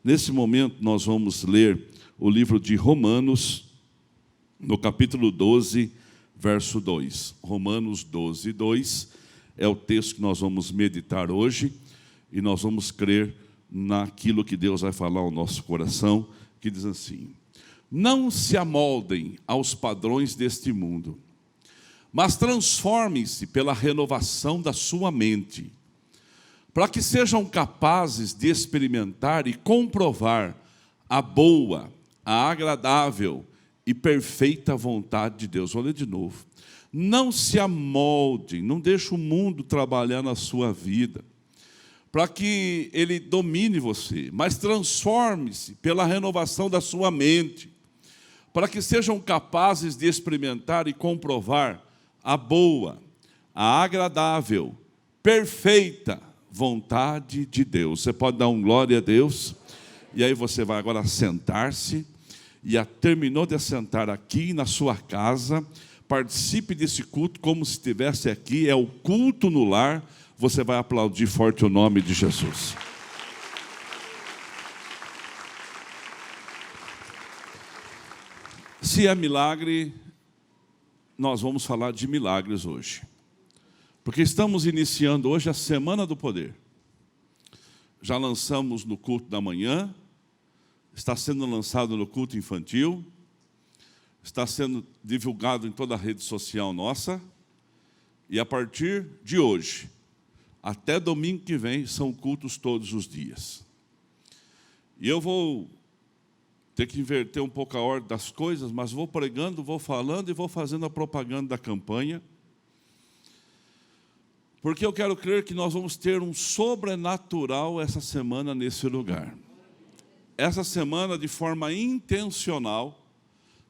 Nesse momento, nós vamos ler o livro de Romanos, no capítulo 12, verso 2. Romanos 12, 2 é o texto que nós vamos meditar hoje, e nós vamos crer naquilo que Deus vai falar ao nosso coração, que diz assim: não se amoldem aos padrões deste mundo, mas transformem-se pela renovação da sua mente, para que sejam capazes de experimentar e comprovar a boa, a agradável e perfeita vontade de Deus. Vou ler de novo. Não se amoldem, não deixe o mundo trabalhar na sua vida, para que ele domine você, mas transforme-se pela renovação da sua mente, para que sejam capazes de experimentar e comprovar a boa, a agradável, perfeita vontade de Deus. Você pode dar um glória a Deus? E aí você vai agora sentar-se, e terminou de assentar aqui na sua casa, participe desse culto como se estivesse aqui, é o culto no lar. Você vai aplaudir forte o nome de Jesus. Se é milagre, nós vamos falar de milagres hoje, porque estamos iniciando hoje a Semana do Poder. Já lançamos no culto da manhã, está sendo lançado no culto infantil, está sendo divulgado em toda a rede social nossa, e a partir de hoje, até domingo que vem, são cultos todos os dias. E eu vou ter que inverter um pouco a ordem das coisas, mas vou pregando, vou falando e vou fazendo a propaganda da campanha, porque eu quero crer que nós vamos ter um sobrenatural essa semana nesse lugar. Essa semana, de forma intencional,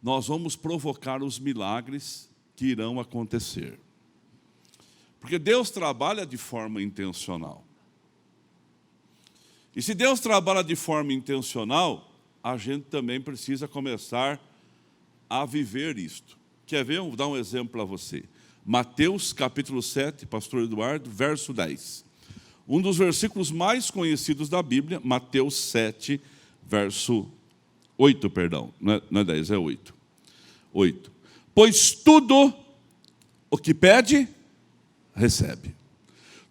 nós vamos provocar os milagres que irão acontecer. Porque Deus trabalha de forma intencional. E se Deus trabalha de forma intencional, a gente também precisa começar a viver isto. Quer ver? Vou dar um exemplo para você. Mateus capítulo 7, pastor Eduardo, verso 10. Um dos versículos mais conhecidos da Bíblia, Mateus 7, verso 8, perdão. Não é 10, é 8. 8. Pois tudo o que pede, recebe.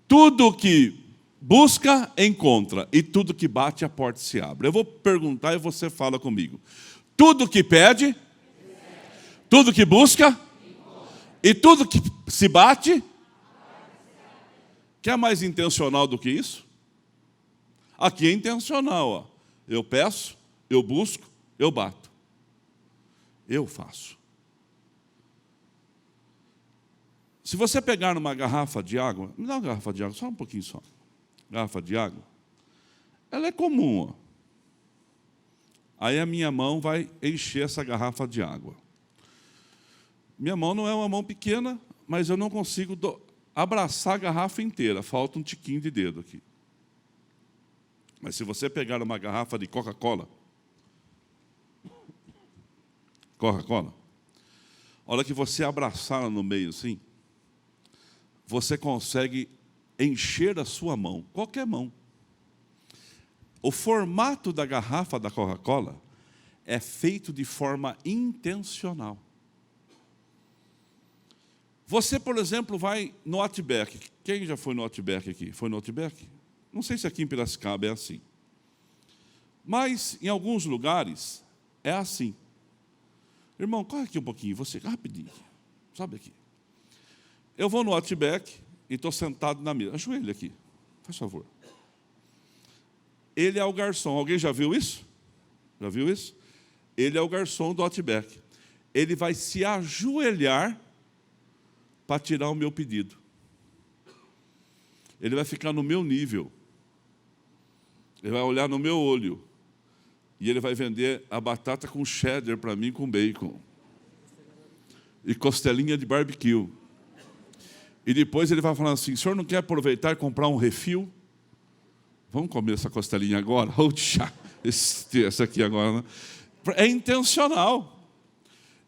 Tudo o que busca, encontra. E tudo que bate, a porta se abre. Eu vou perguntar e você fala comigo. Tudo o que pede, recebe. Tudo que busca, encontra. E tudo que se bate, quer mais intencional do que isso? Aqui é intencional, ó. Eu peço, eu busco, eu bato. Eu faço. Se você pegar numa garrafa de água, me dá uma garrafa de água, só um pouquinho só. Garrafa de água, ela é comum, ó. Aí a minha mão vai encher essa garrafa de água. Minha mão não é uma mão pequena, mas eu não consigo abraçar a garrafa inteira, falta um tiquinho de dedo aqui. Mas se você pegar uma garrafa de Coca-Cola, a hora que você abraçar ela no meio assim, você consegue encher a sua mão, qualquer mão. O formato da garrafa da Coca-Cola é feito de forma intencional. Você, por exemplo, vai no Outback. Quem já foi no Outback aqui? Foi no Outback? Não sei se aqui em Piracicaba é assim. Mas, em alguns lugares, é assim. Irmão, corre aqui um pouquinho, você, rapidinho. Sobe aqui. Eu vou no Outback e estou sentado na mesa. Ajoelha aqui, faz favor. Ele é o garçom. Alguém já viu isso? Já viu isso? Ele é o garçom do Outback. Ele vai se ajoelhar para tirar o meu pedido. Ele vai ficar no meu nível. Ele vai olhar no meu olho. E ele vai vender a batata com cheddar para mim, com bacon. E costelinha de barbecue. E depois ele vai falar assim: o senhor não quer aproveitar e comprar um refil? Vamos comer essa costelinha agora? Essa aqui agora, né? É intencional.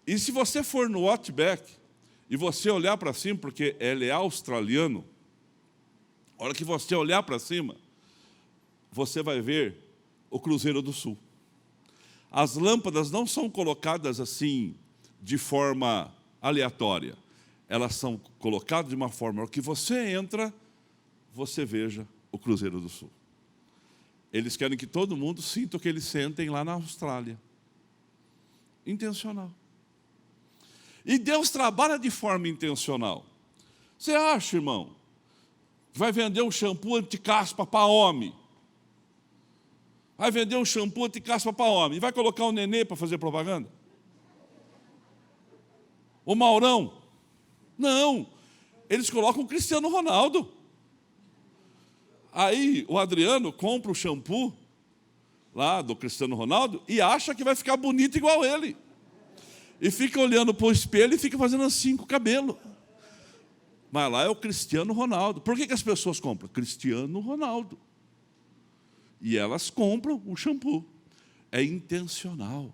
E se você for no Outback e você olhar para cima, porque ele é australiano, a hora que você olhar para cima, você vai ver o Cruzeiro do Sul. As lâmpadas não são colocadas assim, de forma aleatória. Elas são colocadas de uma forma que você entra, você veja o Cruzeiro do Sul. Eles querem que todo mundo sinta o que eles sentem lá na Austrália. Intencional. E Deus trabalha de forma intencional. Você acha, irmão, que vai vender um shampoo anti-caspa para homem? Vai vender um shampoo anti-caspa para homem e vai colocar o Nenê para fazer propaganda? O Maurão? Não. Eles colocam o Cristiano Ronaldo. Aí o Adriano compra o shampoo lá do Cristiano Ronaldo e acha que vai ficar bonito igual ele. E fica olhando para o espelho e fica fazendo assim com o cabelo. Mas lá é o Cristiano Ronaldo. Por que as pessoas compram? Cristiano Ronaldo. E elas compram o shampoo. É intencional.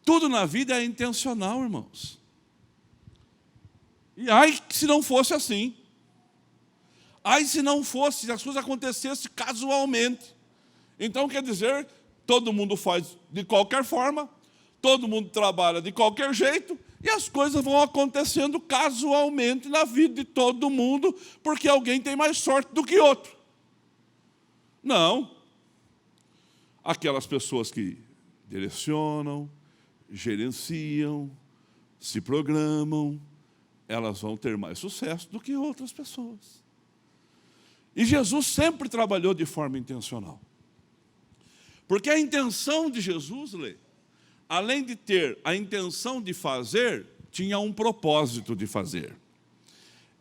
Tudo na vida é intencional, irmãos. E ai, se não fosse assim. Ai, se não fosse, se as coisas acontecessem casualmente. Então, quer dizer, todo mundo faz de qualquer forma, todo mundo trabalha de qualquer jeito, e as coisas vão acontecendo casualmente na vida de todo mundo, porque alguém tem mais sorte do que outro. Não. Aquelas pessoas que direcionam, gerenciam, se programam, elas vão ter mais sucesso do que outras pessoas. E Jesus sempre trabalhou de forma intencional. Porque a intenção de Jesus, além de ter a intenção de fazer, tinha um propósito de fazer.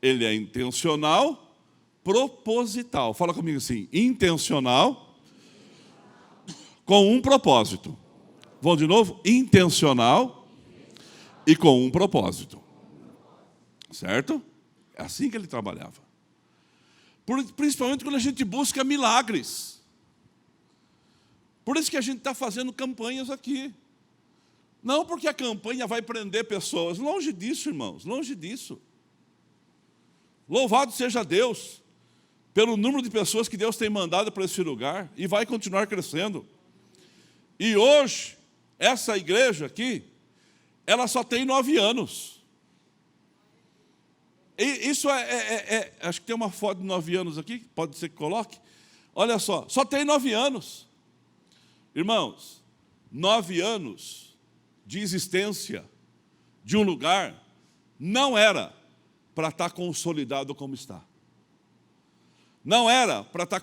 Ele é intencional, proposital. Fala comigo assim, intencional, com um propósito. Vamos de novo? Intencional e com um propósito. Certo? É assim que ele trabalhava. Principalmente quando a gente busca milagres. Por isso que a gente está fazendo campanhas aqui. Não porque a campanha vai prender pessoas. Longe disso, irmãos, longe disso. Louvado seja Deus pelo número de pessoas que Deus tem mandado para esse lugar e vai continuar crescendo. E hoje, essa igreja aqui, ela só tem 9 anos. E isso acho que tem uma foto de 9 anos aqui, pode ser que coloque. Olha só tem 9 anos. Irmãos, 9 anos de existência de um lugar não era para estar consolidado como está. Não era para estar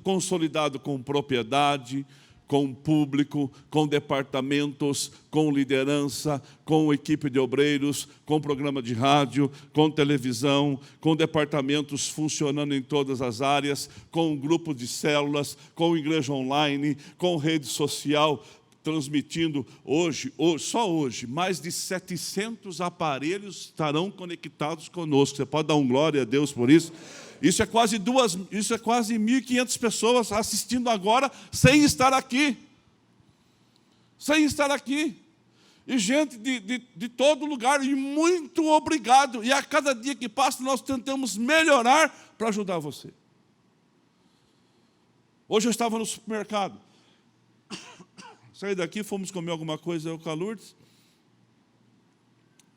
consolidado com propriedade, com público, com departamentos, com liderança, com equipe de obreiros, com programa de rádio, com televisão, com departamentos funcionando em todas as áreas, com um grupo de células, com igreja online, com rede social, transmitindo só hoje, mais de 700 aparelhos estarão conectados conosco. Você pode dar um glória a Deus por isso? Isso é quase 1.500 pessoas assistindo agora, sem estar aqui. Sem estar aqui. E gente de todo lugar, e muito obrigado. E a cada dia que passa, nós tentamos melhorar para ajudar você. Hoje eu estava no supermercado. Saí daqui, fomos comer alguma coisa, eu com a Lourdes.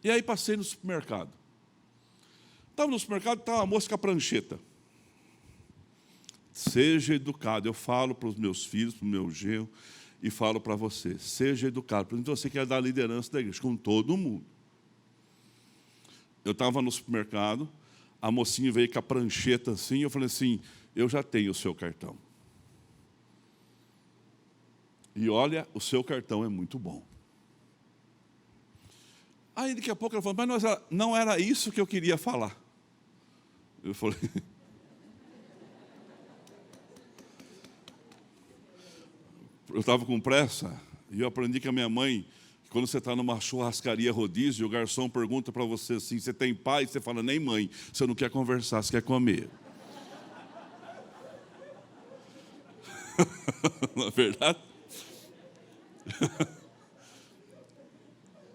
E aí passei no supermercado. Estava no supermercado, estava uma moça com a prancheta. Seja educado. Eu falo para os meus filhos, para o meu genro, e falo para você. Seja educado. Então você quer dar liderança da igreja, com todo mundo. Eu estava no supermercado, a mocinha veio com a prancheta assim, eu falei assim, eu já tenho o seu cartão. E olha, o seu cartão é muito bom. Aí daqui a pouco ela falou, mas não era isso que eu queria falar. Eu falei, eu estava com pressa, e eu aprendi com a minha mãe, que quando você está numa churrascaria rodízio, o garçom pergunta para você assim, você tem pai? Você fala, nem mãe, você não quer conversar, você quer comer. Não é verdade?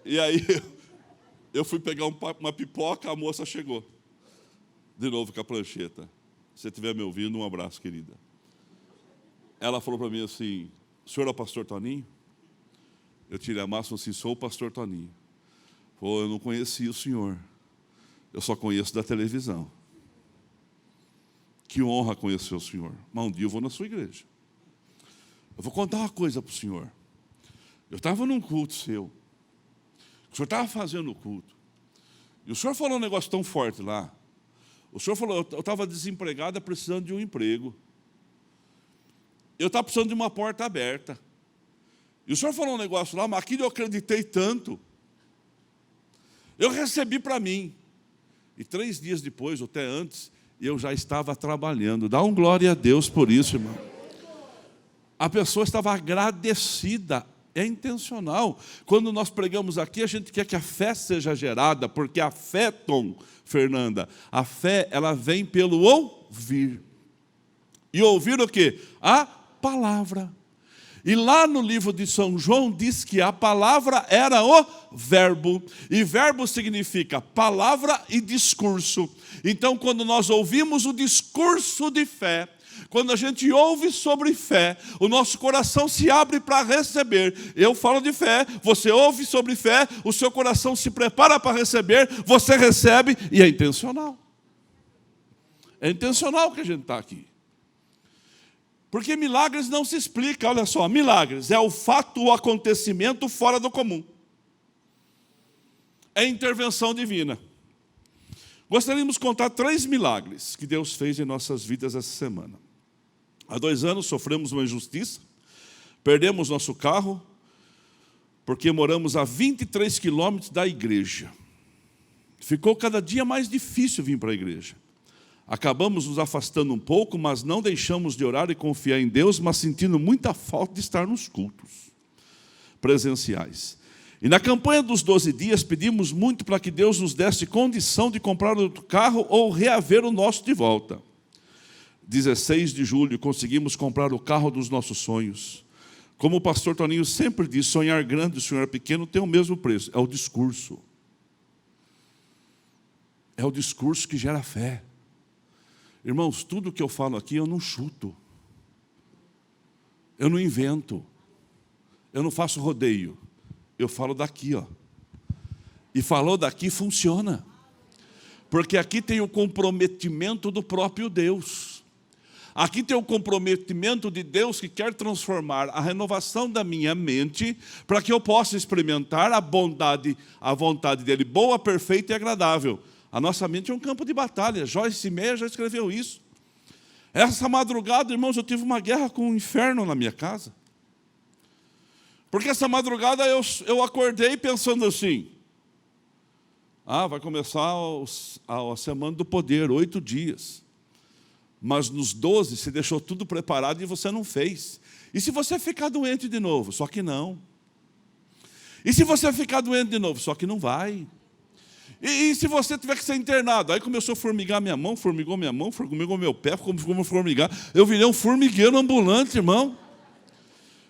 E aí, eu fui pegar uma pipoca, a moça chegou. De novo com a prancheta. Se você estiver me ouvindo, um abraço, querida. ela falou para mim assim, o senhor é o pastor Toninho? Eu tirei a máscara e falei assim, sou o pastor Toninho. Falou, eu não conhecia o senhor, eu só conheço da televisão. Que honra conhecer o senhor. Mas um dia eu vou na sua igreja. Eu vou contar uma coisa para o senhor. Eu estava num culto seu. O senhor estava fazendo o culto. E o senhor falou um negócio tão forte lá. O senhor falou, eu estava desempregada precisando de um emprego. Eu estava precisando de uma porta aberta. E o senhor falou um negócio lá, mas aquilo eu acreditei tanto. Eu recebi para mim. E 3 dias depois, ou até antes, eu já estava trabalhando. Dá um glória a Deus por isso, irmão. A pessoa estava agradecida. É intencional. Quando nós pregamos aqui, a gente quer que a fé seja gerada, porque a fé, Tom, Fernanda, a fé, ela vem pelo ouvir. E ouvir o quê? A palavra. E lá no livro de São João diz que a palavra era o verbo. E verbo significa palavra e discurso. Então, quando nós ouvimos o discurso de fé, quando a gente ouve sobre fé, o nosso coração se abre para receber. Eu falo de fé, você ouve sobre fé, o seu coração se prepara para receber, você recebe e é intencional. É intencional que a gente está aqui. Porque milagres não se explica, olha só, milagres é o fato, o acontecimento fora do comum. É intervenção divina. Gostaríamos de contar 3 milagres que Deus fez em nossas vidas essa semana. Há 2 anos sofremos uma injustiça, perdemos nosso carro, porque moramos a 23 quilômetros da igreja. Ficou cada dia mais difícil vir para a igreja. Acabamos nos afastando um pouco, mas não deixamos de orar e confiar em Deus, mas sentindo muita falta de estar nos cultos presenciais. E na campanha dos 12 dias, pedimos muito para que Deus nos desse condição de comprar outro carro ou reaver o nosso de volta. 16 de julho, conseguimos comprar o carro dos nossos sonhos. Como o pastor Toninho sempre diz, sonhar grande e sonhar pequeno tem o mesmo preço, é o discurso. É o discurso que gera fé. Irmãos, tudo que eu falo aqui eu não chuto. Eu não invento. Eu não faço rodeio. Eu falo daqui, ó. E falou daqui funciona. Porque aqui tem o comprometimento do próprio Deus. Aqui tem o comprometimento de Deus que quer transformar a renovação da minha mente para que eu possa experimentar a vontade dele, boa, perfeita e agradável. A nossa mente é um campo de batalha. Joyce Meyer já escreveu isso. Essa madrugada, irmãos, eu tive uma guerra com o inferno na minha casa. Porque essa madrugada eu acordei pensando assim, vai começar a semana do poder, 8 dias. Mas nos 12 você deixou tudo preparado e você não fez. E se você ficar doente de novo? Só que não. E se você ficar doente de novo? Só que não vai. E se você tiver que ser internado? Aí começou a formigar minha mão, formigou meu pé, começou a formigar. Eu virei um formigueiro ambulante, irmão.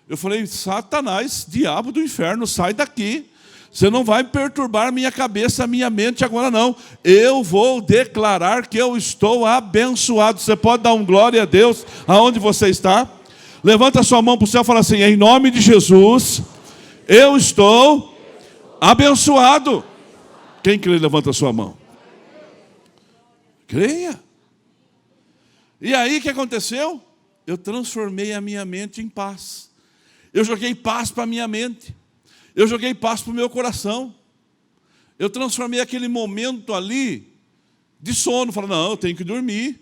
Eu falei, Satanás, diabo do inferno, sai daqui. Você não vai perturbar minha cabeça, minha mente agora não. Eu vou declarar que eu estou abençoado. Você pode dar um glória a Deus aonde você está? Levanta a sua mão para o céu e fala assim, em nome de Jesus, eu estou abençoado. Quem crê, levanta a sua mão. Creia. E aí, o que aconteceu? Eu transformei a minha mente em paz. Eu joguei paz para a minha mente. Eu joguei paz para o meu coração. Eu transformei aquele momento ali de sono. Falei, não, eu tenho que dormir.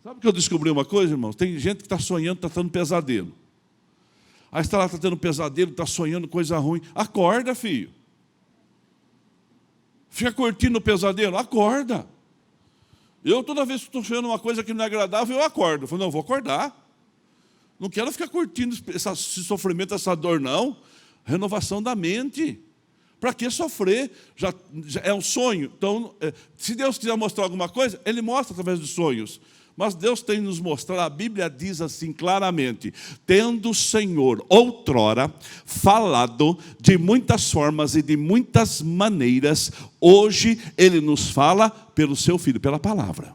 Sabe que eu descobri uma coisa, irmãos? Tem gente que está sonhando, está tendo pesadelo. Aí está lá, está tendo pesadelo, está sonhando coisa ruim. Acorda, filho. Fica curtindo o pesadelo? Acorda. Eu, toda vez que estou sonhando uma coisa que não é agradável, eu acordo. Eu falo, não, eu vou acordar. Não quero ficar curtindo esse sofrimento, essa dor, não. Renovação da mente. Para que sofrer? Já é um sonho. Então, se Deus quiser mostrar alguma coisa, Ele mostra através dos sonhos. Mas Deus tem nos mostrado, a Bíblia diz assim claramente, tendo o Senhor outrora falado de muitas formas e de muitas maneiras, hoje Ele nos fala pelo seu Filho, pela palavra.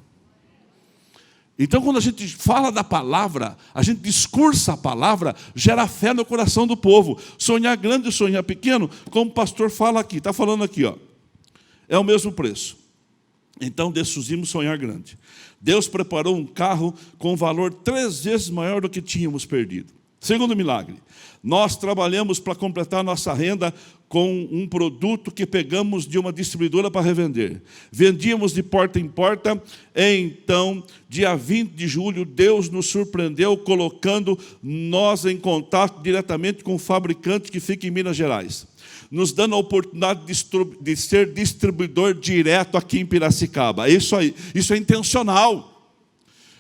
Então, quando a gente fala da palavra, a gente discursa a palavra, gera fé no coração do povo. Sonhar grande e sonhar pequeno, como o pastor fala aqui, está falando aqui, ó, é o mesmo preço. Então decidimos sonhar grande. Deus preparou um carro com valor 3 vezes maior do que tínhamos perdido. Segundo milagre, nós trabalhamos para completar nossa renda com um produto que pegamos de uma distribuidora para revender. Vendíamos de porta em porta. Então, dia 20 de julho, Deus nos surpreendeu colocando nós em contato diretamente com o fabricante que fica em Minas Gerais, nos dando a oportunidade de ser distribuidor direto aqui em Piracicaba. Isso aí, isso é intencional.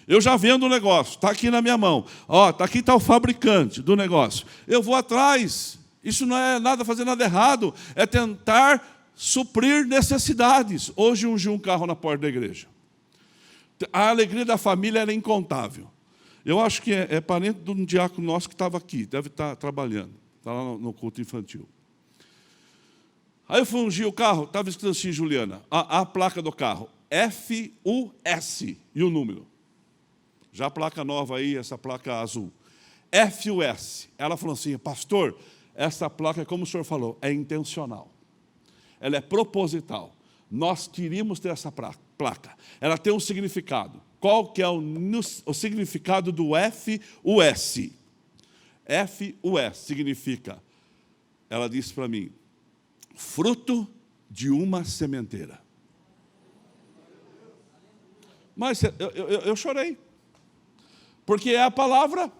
Eu já vendo o negócio, está aqui na minha mão. Ó, aqui está o fabricante do negócio. Eu vou atrás. Isso não é nada fazer nada errado. É tentar suprir necessidades. Hoje ungi um carro na porta da igreja. A alegria da família era incontável. Eu acho que é parente de um diácono nosso que estava aqui. Deve estar trabalhando. Está lá no culto infantil. Aí eu fui ungir o carro. Estava escrito assim, Juliana. A placa do carro. FUS. E o número. Já a placa nova aí, essa placa azul. FUS. Ela falou assim, pastor, essa placa, como o senhor falou, é intencional. Ela é proposital. Nós queríamos ter essa placa. Ela tem um significado. Qual que é o significado do FUS? FUS significa, ela disse para mim, fruto de uma sementeira. Mas eu chorei. Porque é a palavra,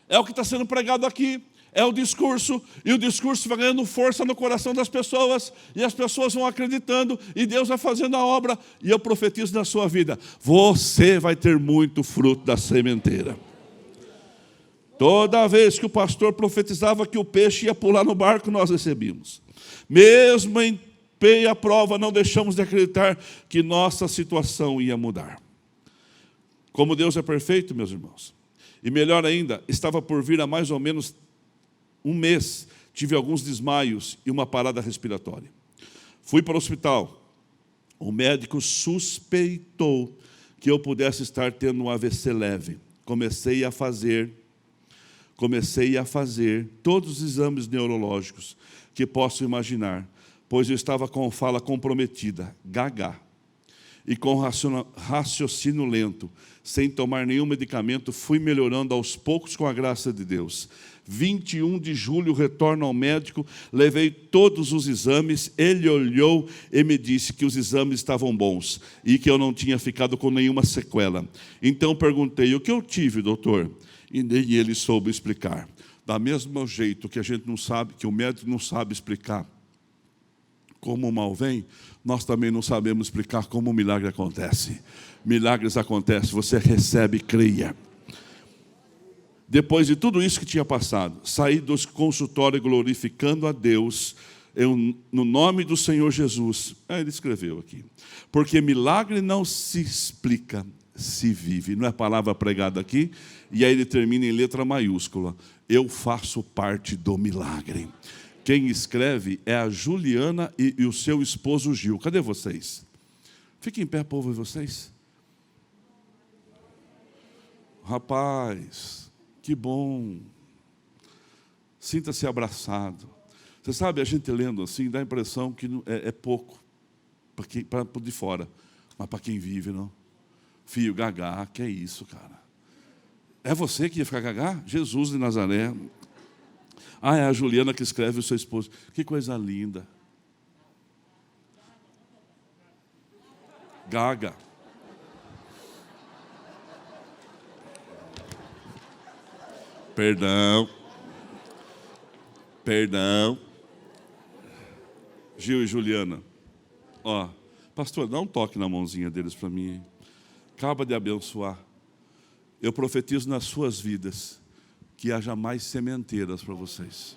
é o que está sendo pregado aqui, é o discurso, e o discurso vai ganhando força no coração das pessoas, e as pessoas vão acreditando, e Deus vai fazendo a obra, e eu profetizo na sua vida, você vai ter muito fruto da sementeira. Toda vez que o pastor profetizava que o peixe ia pular no barco, nós recebíamos. Mesmo em meio à prova, não deixamos de acreditar que nossa situação ia mudar. Como Deus é perfeito, meus irmãos. E melhor ainda, estava por vir há mais ou menos um mês, tive alguns desmaios e uma parada respiratória. Fui para o hospital. O médico suspeitou que eu pudesse estar tendo um AVC leve. Comecei a fazer todos os exames neurológicos que posso imaginar, pois eu estava com fala comprometida, gaga, e com raciocínio lento, sem tomar nenhum medicamento, fui melhorando aos poucos com a graça de Deus. 21 de julho, retorno ao médico, levei todos os exames, ele olhou e me disse que os exames estavam bons e que eu não tinha ficado com nenhuma sequela. Então perguntei, o que eu tive, doutor? E nem ele soube explicar. Da mesmo jeito que a gente não sabe, que o médico não sabe explicar como o mal vem, nós também não sabemos explicar como o milagre acontece. Milagres acontecem, você recebe e creia. Depois de tudo isso que tinha passado, saí do consultório glorificando a Deus, no nome do Senhor Jesus. Ele escreveu aqui. Porque milagre não se explica, se vive. Não é palavra pregada aqui? E aí ele termina em letra maiúscula. Eu faço parte do milagre. Quem escreve é a Juliana e o seu esposo Gil. Cadê vocês? Fiquem em pé, povo, e vocês? Rapaz, que bom. Sinta-se abraçado. Você sabe, a gente lendo assim, dá a impressão que é pouco para de fora. Mas para quem vive, não. Filho, gagá, que é isso, cara? É você que ia ficar gagá? Jesus de Nazaré. Ah, é a Juliana que escreve o seu esposo. Que coisa linda. Gaga. Perdão. Gil e Juliana. Ó, pastor, dá um toque na mãozinha deles para mim. Acaba de abençoar. Eu profetizo nas suas vidas que haja mais sementeiras para vocês.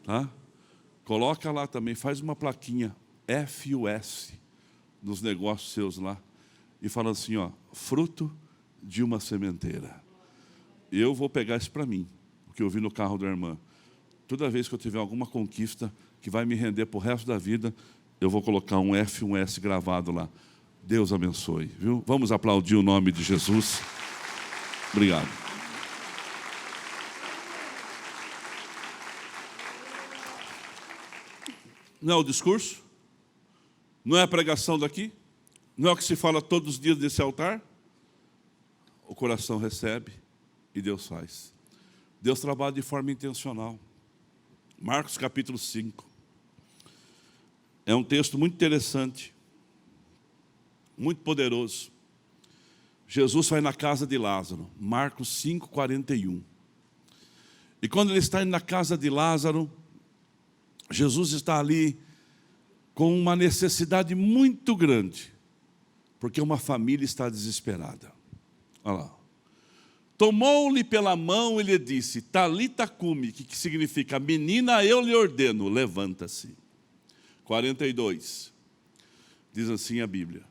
Tá? Coloca lá também, faz uma plaquinha FUS nos negócios seus lá e fala assim, ó, fruto de uma sementeira. Eu vou pegar isso para mim, o que eu vi no carro da irmã. Toda vez que eu tiver alguma conquista que vai me render para o resto da vida, eu vou colocar um FUS gravado lá. Deus abençoe, viu? Vamos aplaudir o nome de Jesus. Obrigado. Não é o discurso? Não é a pregação daqui? Não é o que se fala todos os dias desse altar? O coração recebe e Deus faz. Deus trabalha de forma intencional. Marcos capítulo 5. É um texto muito interessante, muito poderoso. Jesus vai na casa de Lázaro, Marcos 5, 41. E quando ele está indo na casa de Lázaro, Jesus está ali com uma necessidade muito grande, porque uma família está desesperada. Olha lá. Tomou-lhe pela mão e lhe disse, Talita cumi, que significa, menina, eu lhe ordeno, levanta-se. 42, diz assim a Bíblia.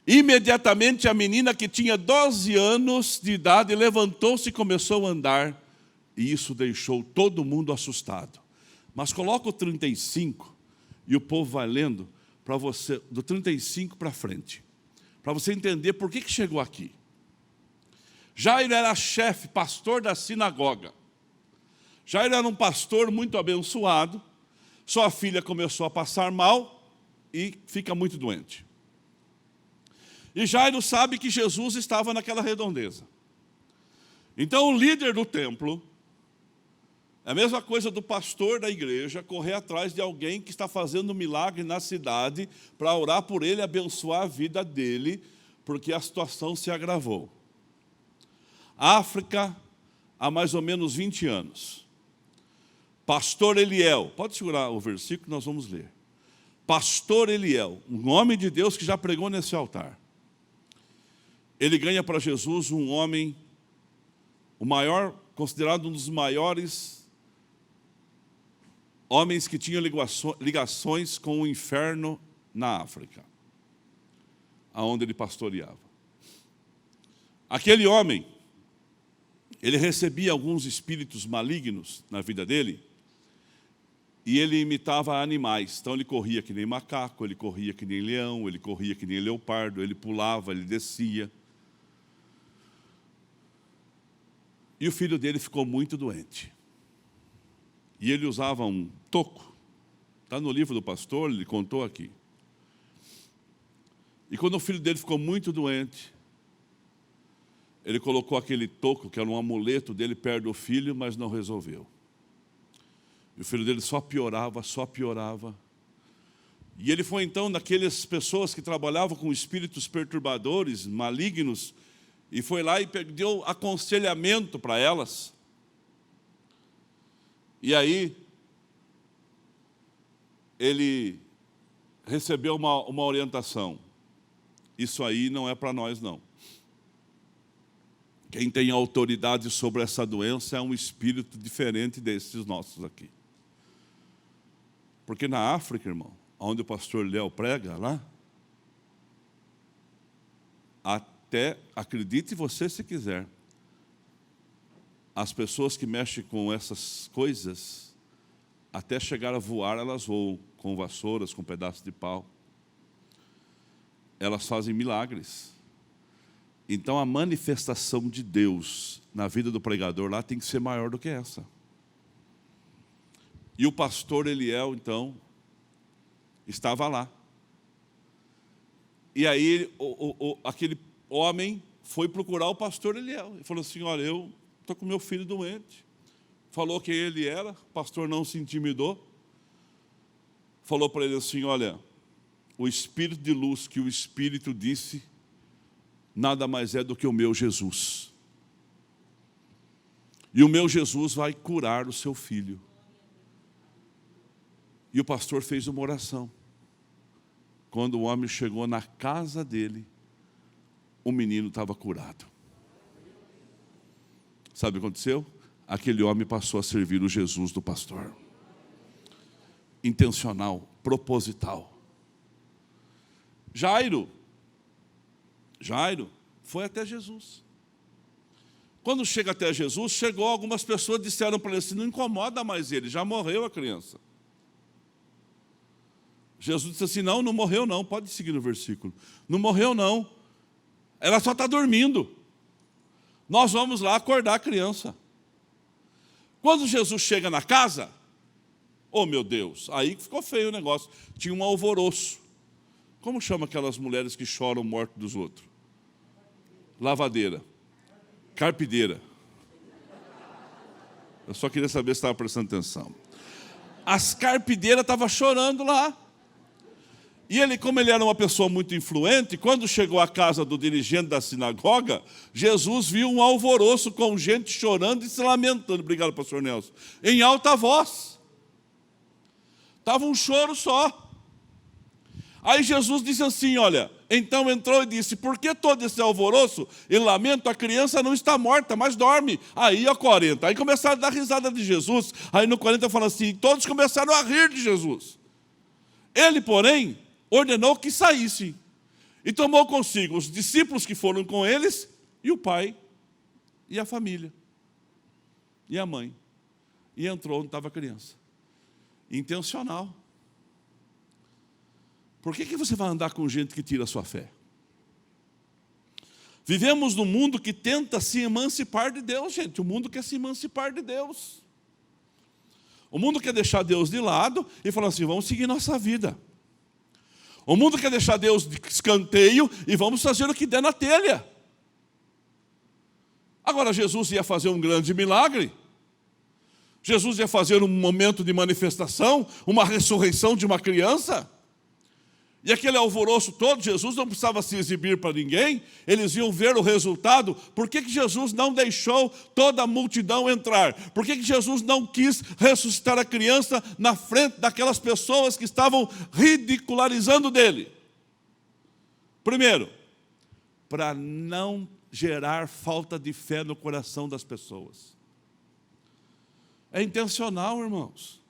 Imediatamente a menina que tinha 12 anos de idade levantou-se e começou a andar, e isso deixou todo mundo assustado. Mas coloca o 35 e o povo vai lendo para você, do 35 para frente, para você entender por que chegou aqui. Jairo era chefe, pastor da sinagoga. Jairo era um pastor muito abençoado. Sua filha começou a passar mal e fica muito doente. E Jairo sabe que Jesus estava naquela redondeza. Então o líder do templo, é a mesma coisa do pastor da igreja, correr atrás de alguém que está fazendo um milagre na cidade, para orar por ele, abençoar a vida dele, porque a situação se agravou. África, há mais ou menos 20 anos. Pastor Eliel, pode segurar o versículo que nós vamos ler. Pastor Eliel, um homem de Deus que já pregou nesse altar. Ele ganha para Jesus um homem, o maior, considerado um dos maiores homens que tinham ligações com o inferno na África, aonde ele pastoreava. Aquele homem, ele recebia alguns espíritos malignos na vida dele, e ele imitava animais. Então ele corria que nem macaco, ele corria que nem leão, ele corria que nem leopardo, ele pulava, ele descia. E o filho dele ficou muito doente. E ele usava um toco. Está no livro do pastor, ele contou aqui. E quando o filho dele ficou muito doente, ele colocou aquele toco, que era um amuleto dele, perto do filho, mas não resolveu. E o filho dele só piorava, só piorava. E ele foi então naquelas pessoas que trabalhavam com espíritos perturbadores, malignos, e foi lá e deu aconselhamento para elas. E aí, ele recebeu uma orientação. Isso aí não é para nós, não. Quem tem autoridade sobre essa doença é um espírito diferente desses nossos aqui. Porque na África, irmão, onde o pastor Léo prega lá, até, acredite você se quiser, as pessoas que mexem com essas coisas, até chegar a voar, elas voam com vassouras, com pedaços de pau. Elas fazem milagres. Então a manifestação de Deus na vida do pregador lá tem que ser maior do que essa. E o pastor Eliel, então, estava lá. E aí aquele homem foi procurar o pastor Eliel. E falou assim, olha, eu estou com meu filho doente. Falou quem ele era, o pastor não se intimidou. Falou para ele assim, olha, o espírito de luz que o Espírito disse, nada mais é do que o meu Jesus. E o meu Jesus vai curar o seu filho. E o pastor fez uma oração. Quando o homem chegou na casa dele, o menino estava curado. Sabe o que aconteceu? Aquele homem passou a servir o Jesus do pastor. Intencional, proposital. Jairo foi até Jesus. Quando chega até Jesus, chegou algumas pessoas disseram para ele assim, não incomoda mais ele, já morreu a criança. Jesus disse assim, não morreu não, pode seguir no versículo. Não morreu não, ela só está dormindo. Nós vamos lá acordar a criança. Quando Jesus chega na casa, oh meu Deus, aí ficou feio o negócio. Tinha um alvoroço. Como chama aquelas mulheres que choram morto dos outros? Lavadeira. Carpideira. Eu só queria saber se estava prestando atenção. As carpideiras estavam chorando lá. E ele, como ele era uma pessoa muito influente, quando chegou à casa do dirigente da sinagoga, Jesus viu um alvoroço com gente chorando e se lamentando. Obrigado, pastor Nelson. Em alta voz. Estava um choro só. Aí Jesus disse assim, olha, então entrou e disse, por que todo esse alvoroço e lamento? A criança não está morta, mas dorme. Aí, ó, 40. Aí começaram a dar risada de Jesus. Aí no 40 fala assim, todos começaram a rir de Jesus. Ele, porém, ordenou que saíssem. E tomou consigo os discípulos que foram com eles, e o pai, e a família, e a mãe. E entrou onde estava a criança. Intencional. Por que você vai andar com gente que tira a sua fé? Vivemos num mundo que tenta se emancipar de Deus, gente. O mundo quer se emancipar de Deus. O mundo quer deixar Deus de lado e falar assim, vamos seguir nossa vida. O mundo quer deixar Deus de escanteio e vamos fazer o que der na telha. Agora Jesus ia fazer um grande milagre. Jesus ia fazer um momento de manifestação, uma ressurreição de uma criança. E aquele alvoroço todo, Jesus não precisava se exibir para ninguém, eles iam ver o resultado. Por que Jesus não deixou toda a multidão entrar? Por que Jesus não quis ressuscitar a criança na frente daquelas pessoas que estavam ridicularizando dele? Primeiro, para não gerar falta de fé no coração das pessoas. É intencional, irmãos.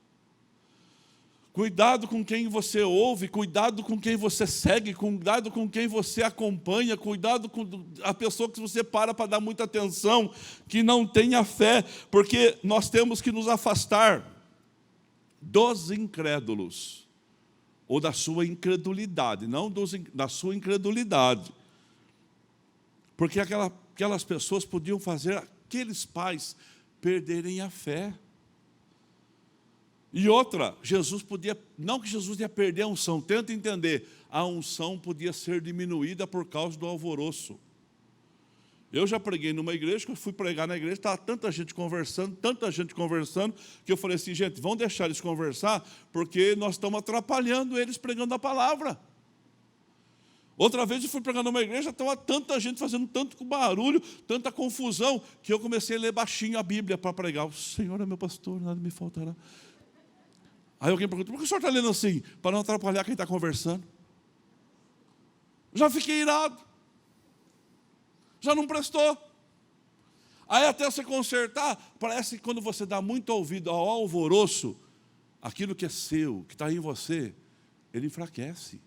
Cuidado com quem você ouve, cuidado com quem você segue, cuidado com quem você acompanha, cuidado com a pessoa que você para dar muita atenção, que não tenha fé, porque nós temos que nos afastar dos incrédulos, ou da sua incredulidade, não da sua incredulidade. Porque aquelas pessoas podiam fazer aqueles pais perderem a fé. E outra, Jesus podia, não que Jesus ia perder a unção, tenta entender, a unção podia ser diminuída por causa do alvoroço. Eu já preguei numa igreja, que eu fui pregar na igreja, estava tanta gente conversando, que eu falei assim, gente, vamos deixar eles conversar, porque nós estamos atrapalhando eles pregando a palavra. Outra vez eu fui pregar numa igreja, estava tanta gente fazendo tanto barulho, tanta confusão, que eu comecei a ler baixinho a Bíblia para pregar. O Senhor é meu pastor, nada me faltará. Aí alguém pergunta, por que o senhor está lendo assim? Para não atrapalhar quem está conversando. Já fiquei irado. Já não prestou. Aí até você consertar, parece que quando você dá muito ouvido ao alvoroço, aquilo que é seu, que está em você, ele enfraquece.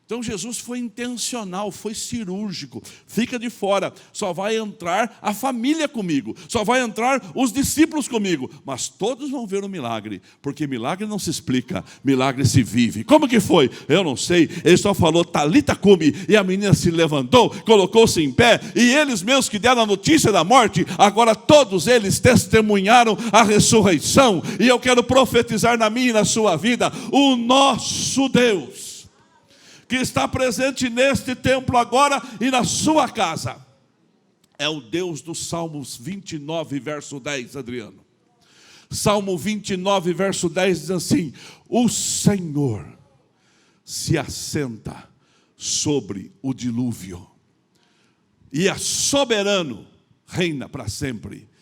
Então Jesus foi intencional, foi cirúrgico. Fica de fora, só vai entrar a família comigo, só vai entrar os discípulos comigo, mas todos vão ver o milagre, porque milagre não se explica, milagre se vive. Como que foi? Eu não sei, ele só falou Talita cumi, e a menina se levantou, colocou-se em pé, e eles mesmos que deram a notícia da morte, agora todos eles testemunharam a ressurreição. E eu quero profetizar na minha e na sua vida, o nosso Deus, que está presente neste templo agora e na sua casa, é o Deus dos Salmos 29, verso 10, Adriano. Salmo 29, verso 10 diz assim, o Senhor se assenta sobre o dilúvio, e é soberano, reina para sempre.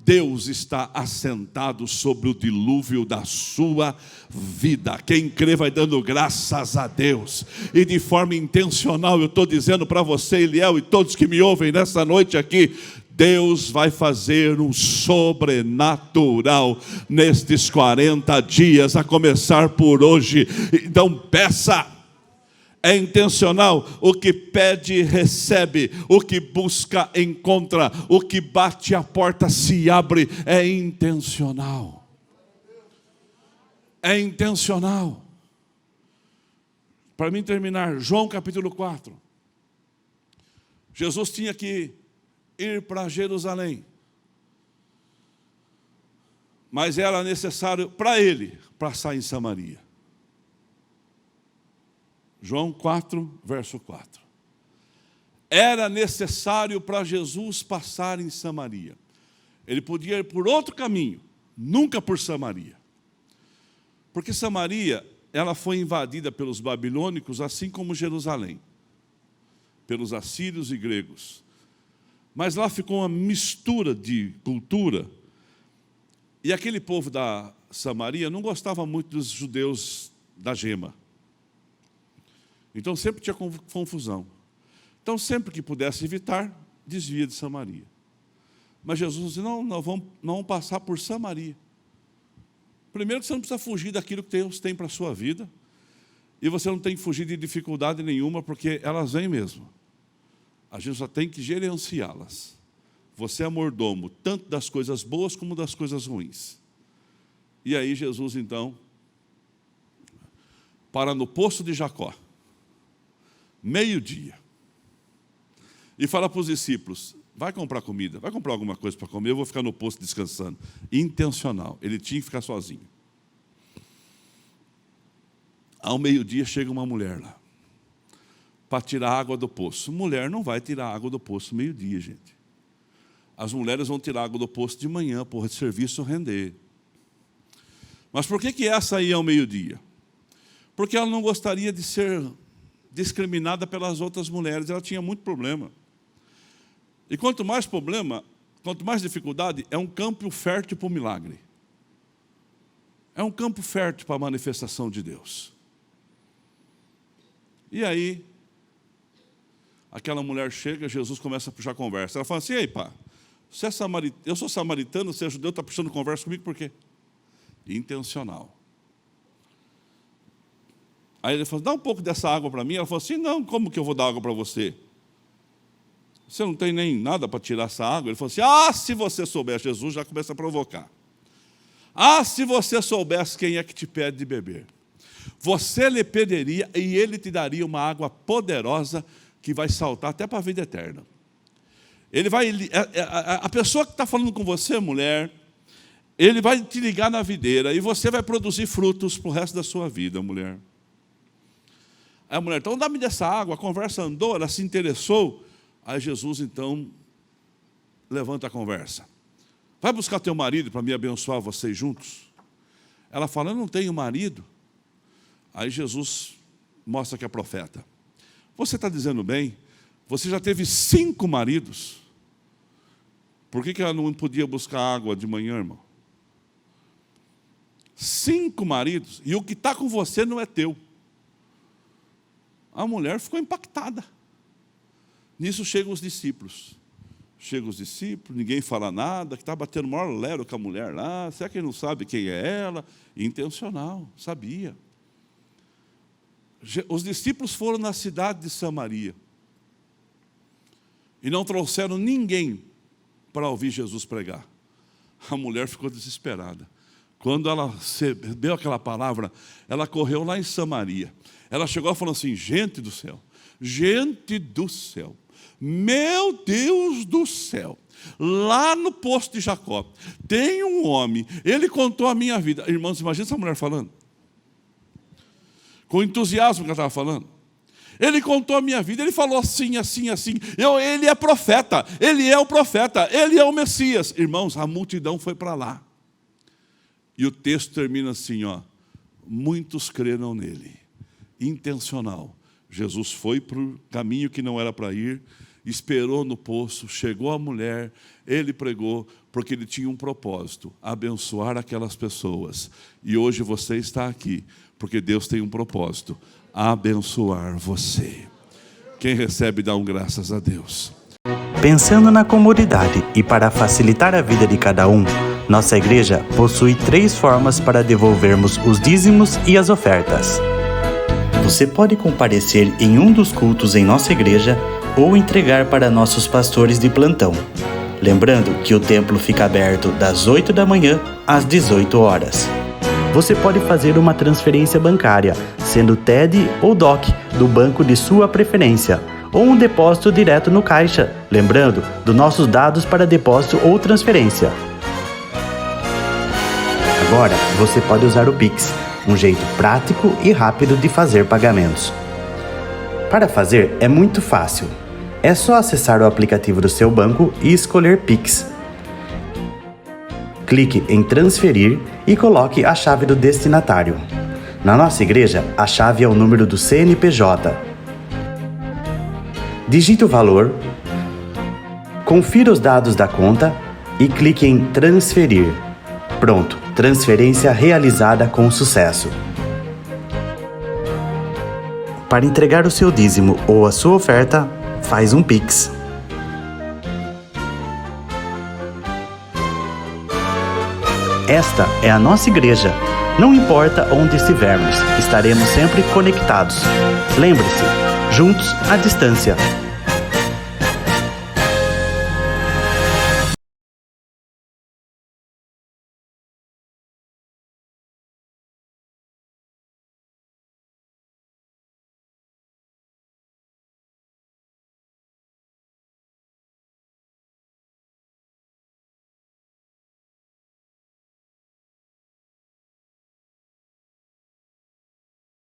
Deus está assentado sobre o dilúvio da sua vida. Quem crê vai dando graças a Deus. E de forma intencional eu estou dizendo para você, Eliel, e todos que me ouvem nessa noite aqui, Deus vai fazer um sobrenatural nestes 40 dias, a começar por hoje. Então peça. É intencional, o que pede recebe, o que busca encontra, o que bate a porta se abre, é intencional. É intencional. Para mim terminar, João capítulo 4. Jesus tinha que ir para Jerusalém. Mas era necessário para ele passar em Samaria. João 4, verso 4. Era necessário para Jesus passar em Samaria. Ele podia ir por outro caminho, nunca por Samaria. Porque Samaria, ela foi invadida pelos babilônicos, assim como Jerusalém, pelos assírios e gregos. Mas lá ficou uma mistura de cultura. E aquele povo da Samaria não gostava muito dos judeus da gema. Então sempre tinha confusão. Então sempre que pudesse evitar, desvia de Samaria. Mas Jesus disse, não vamos passar por Samaria. Primeiro que você não precisa fugir daquilo que Deus tem para a sua vida. E você não tem que fugir de dificuldade nenhuma, porque elas vêm mesmo. A gente só tem que gerenciá-las. Você é mordomo, tanto das coisas boas como das coisas ruins. E aí Jesus, então, para no poço de Jacó, meio-dia, e fala para os discípulos, vai comprar comida, vai comprar alguma coisa para comer, eu vou ficar no poço descansando. Intencional, ele tinha que ficar sozinho. Ao meio-dia chega uma mulher lá, para tirar água do poço. Mulher não vai tirar água do poço meio-dia, gente. As mulheres vão tirar água do poço de manhã, para o serviço render. Mas por que essa ia ao meio-dia? Porque ela não gostaria de ser discriminada pelas outras mulheres, ela tinha muito problema. E quanto mais problema, quanto mais dificuldade, é um campo fértil para o milagre. É um campo fértil para a manifestação de Deus. E aí, aquela mulher chega, Jesus começa a puxar conversa. Ela fala assim, ei pá, você é eu sou samaritano, você é judeu, está puxando conversa comigo por quê? Intencional. Aí ele falou, dá um pouco dessa água para mim. Ela falou assim, não, como que eu vou dar água para você? Você não tem nem nada para tirar essa água? Ele falou assim, se você soubesse, Jesus já começa a provocar. Se você soubesse quem é que te pede de beber, você lhe pediria e ele te daria uma água poderosa que vai saltar até para a vida eterna. A pessoa que está falando com você, mulher, ele vai te ligar na videira e você vai produzir frutos para o resto da sua vida, mulher. Aí a mulher, então dá-me dessa água, a conversa andou, ela se interessou. Aí Jesus, então, levanta a conversa. Vai buscar teu marido para me abençoar vocês juntos? Ela fala, eu não tenho marido. Aí Jesus mostra que é profeta. Você está dizendo bem, você já teve 5 maridos. Por que ela não podia buscar água de manhã, irmão? 5 maridos, e o que está com você não é teu. A mulher ficou impactada. Nisso chegam os discípulos. Ninguém fala nada, que está batendo o maior lero com a mulher lá. Será que ele não sabe quem é ela? Intencional, sabia. Os discípulos foram na cidade de Samaria. E não trouxeram ninguém para ouvir Jesus pregar. A mulher ficou desesperada. Quando ela recebeu aquela palavra, ela correu lá em Samaria. Ela chegou e falou assim, gente do céu, meu Deus do céu, lá no poço de Jacó, tem um homem, ele contou a minha vida. Irmãos, imagina essa mulher falando. Com entusiasmo que ela estava falando. Ele contou a minha vida, ele falou assim, assim, assim. Ele é profeta, ele é o profeta, ele é o Messias. Irmãos, a multidão foi para lá. E o texto termina assim, muitos creram nele. Intencional. Jesus foi para o caminho que não era para ir, esperou no poço, chegou a mulher, ele pregou, porque ele tinha um propósito, abençoar aquelas pessoas. E hoje você está aqui, porque Deus tem um propósito, abençoar você. Quem recebe, dá graças a Deus. Pensando na comunidade e para facilitar a vida de cada um, nossa igreja possui 3 formas para devolvermos os dízimos e as ofertas. Você pode comparecer em um dos cultos em nossa igreja ou entregar para nossos pastores de plantão. Lembrando que o templo fica aberto das 8 da manhã às 18 horas. Você pode fazer uma transferência bancária, sendo TED ou DOC, do banco de sua preferência, ou um depósito direto no caixa, lembrando dos nossos dados para depósito ou transferência. Agora você pode usar o Pix, um jeito prático e rápido de fazer pagamentos. Para fazer é muito fácil. É só acessar o aplicativo do seu banco e escolher Pix. Clique em transferir e coloque a chave do destinatário. Na nossa igreja, a chave é o número do CNPJ. Digite o valor, confira os dados da conta e clique em transferir. Pronto, transferência realizada com sucesso. Para entregar o seu dízimo ou a sua oferta, faz um Pix. Esta é a nossa igreja. Não importa onde estivermos, estaremos sempre conectados. Lembre-se, juntos à distância.